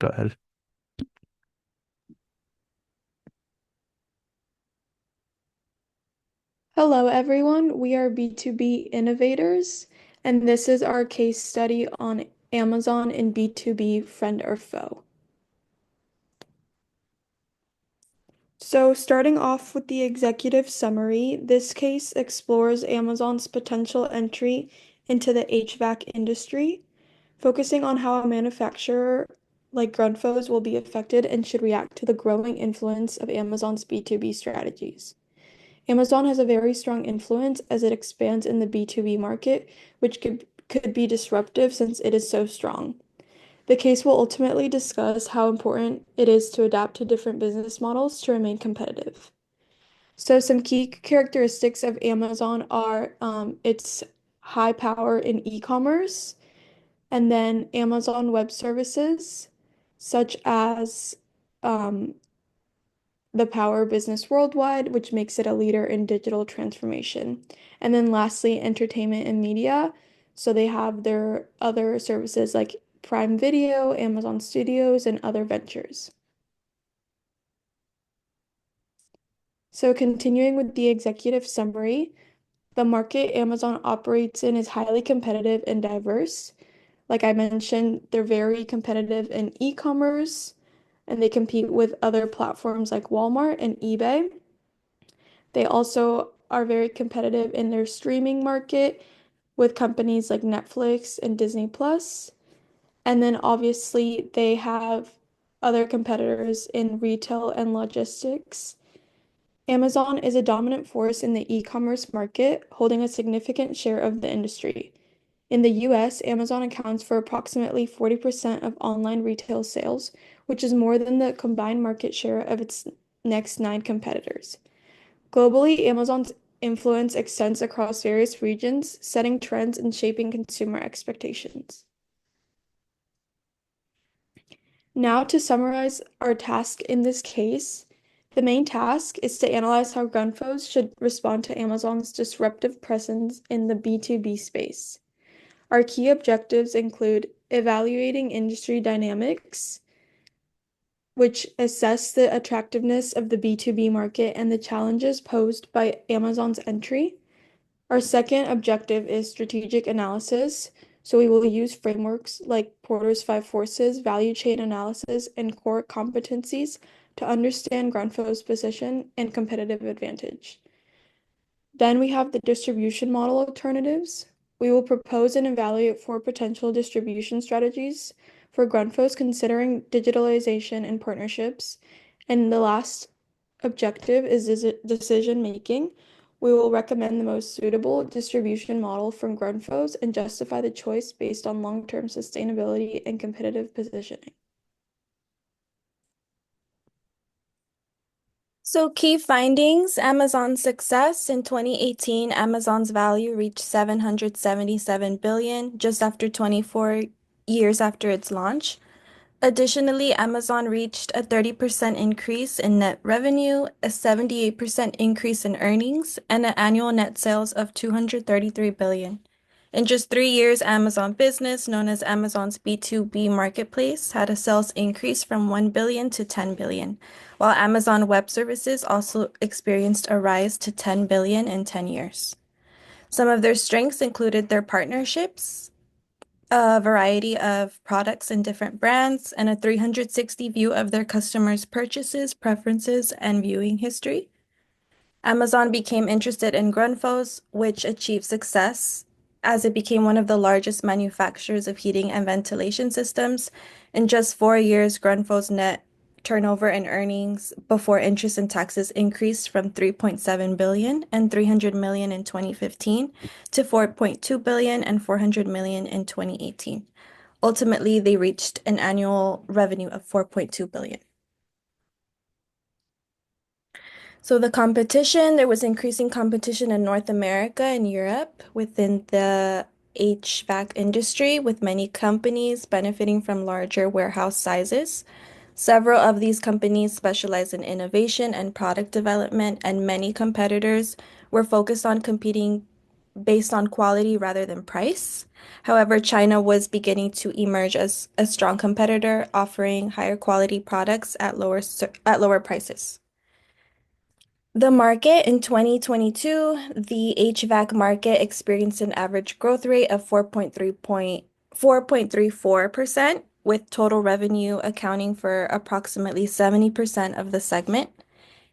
Go ahead. Hello, everyone. We are B2B Innovators, and this is our case study on Amazon and B2B friend or foe. So, starting off with the executive summary, this case explores Amazon's potential entry into the HVAC industry, focusing on how a manufacturer like Grundfos will be affected and should react to the growing influence of Amazon's B2B strategies. Amazon has a very strong influence as it expands in the B2B market, which could be disruptive since it is so strong. The case will ultimately discuss how important it is to adapt to different business models to remain competitive. So, some key characteristics of Amazon are its high power in e-commerce, and then Amazon Web Services, such as um, the power of business worldwide, which makes it a leader in digital transformation. And then lastly, entertainment and media. So they have their other services like Prime Video, Amazon Studios, and other ventures. So continuing with the executive summary, the market Amazon operates in is highly competitive and diverse. Like I mentioned, they're very competitive in e-commerce, and they compete with other platforms like Walmart and eBay. They also are very competitive in their streaming market with companies like Netflix and Disney Plus. And then obviously they have other competitors in retail and logistics. Amazon is a dominant force in the e-commerce market, holding a significant share of the industry. In the US, Amazon accounts for approximately 40% of online retail sales, which is more than the combined market share of its next nine competitors. Globally, Amazon's influence extends across various regions, setting trends and shaping consumer expectations. Now, to summarize our task in this case, the main task is to analyze how Grundfos should respond to Amazon's disruptive presence in the B2B space. Our key objectives include evaluating industry dynamics, which assess the attractiveness of the B2B market and the challenges posed by Amazon's entry. Our second objective is strategic analysis. So we will use frameworks like Porter's Five Forces, value chain analysis, and core competencies to understand Grunfo's position and competitive advantage. Then we have the distribution model alternatives. We will propose and evaluate four potential distribution strategies for Grunfos considering digitalization and partnerships. And the last objective is decision making. We will recommend the most suitable distribution model from Grundfos and justify the choice based on long-term sustainability and competitive positioning. So, key findings: Amazon's success. In 2018, Amazon's value reached 777 billion just after 24 years after its launch. Additionally, Amazon reached a 30% increase in net revenue, a 78% increase in earnings, and an annual net sales of 233 billion. In just 3 years, Amazon Business, known as Amazon's B2B marketplace, had a sales increase from 1 billion to 10 billion, while Amazon Web Services also experienced a rise to 10 billion in 10 years. Some of their strengths included their partnerships, a variety of products and different brands, and a 360 view of their customers' purchases, preferences, and viewing history. Amazon became interested in Grundfos, which achieved success as it became one of the largest manufacturers of heating and ventilation systems. In just 4 years, Grundfos' net turnover and earnings before interest and taxes increased from 3.7 billion and 300 million in 2015 to 4.2 billion and 400 million in 2018. Ultimately, they reached an annual revenue of 4.2 billion. So the competition, there was increasing competition in North America and Europe within the HVAC industry, with many companies benefiting from larger warehouse sizes. Several of these companies specialize in innovation and product development, and many competitors were focused on competing based on quality rather than price. However, China was beginning to emerge as a strong competitor, offering higher quality products at lower prices. The market in 2022, the HVAC market experienced an average growth rate of 4.34%, with total revenue accounting for approximately 70% of the segment.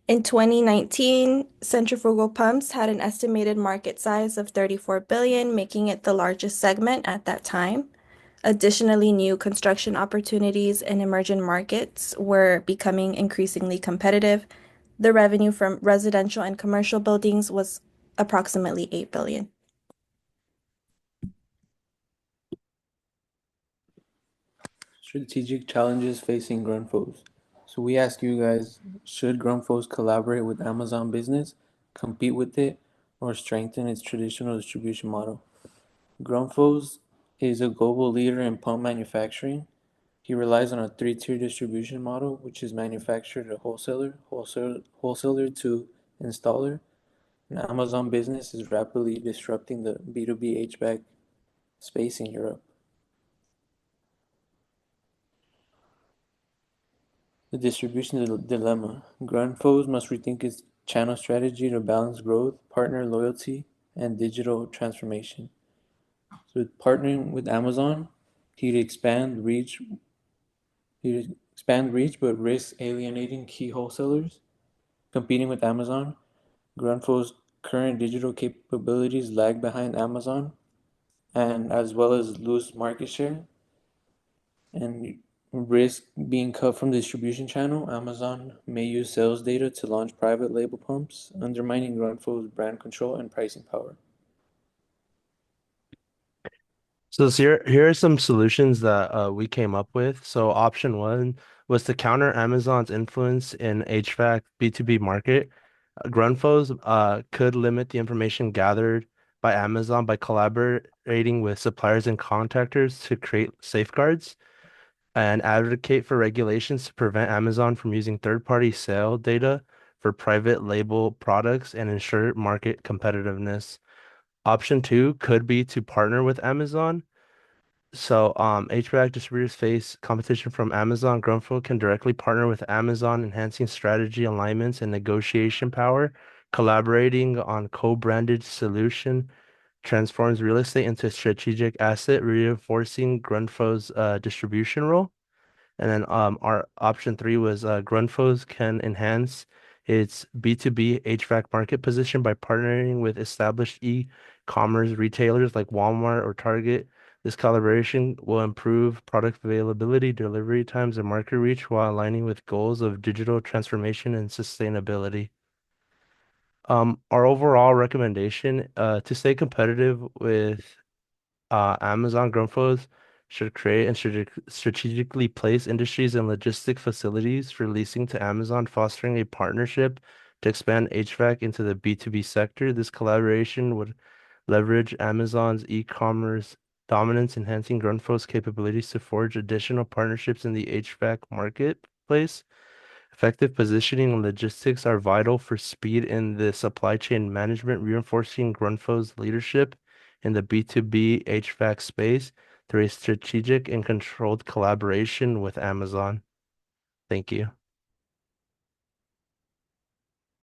In 2019, centrifugal pumps had an estimated market size of 34 billion, making it the largest segment at that time. Additionally, new construction opportunities in emerging markets were becoming increasingly competitive. The revenue from residential and commercial buildings was approximately 8 billion. Strategic challenges facing Grunfos. So we ask you guys, should Grunfos collaborate with Amazon Business, compete with it, or strengthen its traditional distribution model? Grunfos is a global leader in pump manufacturing. He relies on a three-tier distribution model, which is manufacturer to wholesaler to installer. And Amazon Business is rapidly disrupting the B2B HVAC space in Europe. The distribution dilemma. Grunfos must rethink its channel strategy to balance growth, partner loyalty, and digital transformation. So partnering with Amazon, he'd expand reach he'd expand reach but risks alienating key wholesalers. Competing with Amazon, Grunfos' current digital capabilities lag behind Amazon and as well as lose market share and risk being cut from the distribution channel. Amazon may use sales data to launch private label pumps, undermining Grunfos' brand control and pricing power. Here are some solutions that we came up with. So option one was to counter Amazon's influence in HVAC B2B market. Grunfos could limit the information gathered by Amazon by collaborating with suppliers and contractors to create safeguards and advocate for regulations to prevent Amazon from using third-party sale data for private label products and ensure market competitiveness. Option two could be to partner with Amazon. HVAC distributors face competition from Amazon. Grunfo can directly partner with Amazon, enhancing strategy alignments and negotiation power. Collaborating on co-branded solution transforms real estate into a strategic asset, reinforcing Grunfo's distribution role. And then our option three was Grunfos can enhance its B2B HVAC market position by partnering with established e-commerce retailers like Walmart or Target. This collaboration will improve product availability, delivery times, and market reach while aligning with goals of digital transformation and sustainability. Our overall recommendation to stay competitive with Amazon Grunfos should create and strategically place industries and logistic facilities for leasing to Amazon, fostering a partnership to expand HVAC into the B2B sector. This collaboration would leverage Amazon's e-commerce dominance, enhancing Grunfos' capabilities to forge additional partnerships in the HVAC marketplace. Effective positioning and logistics are vital for speed in the supply chain management, reinforcing Grunfo's leadership in the B2B HVAC space through a strategic and controlled collaboration with Amazon. Thank you.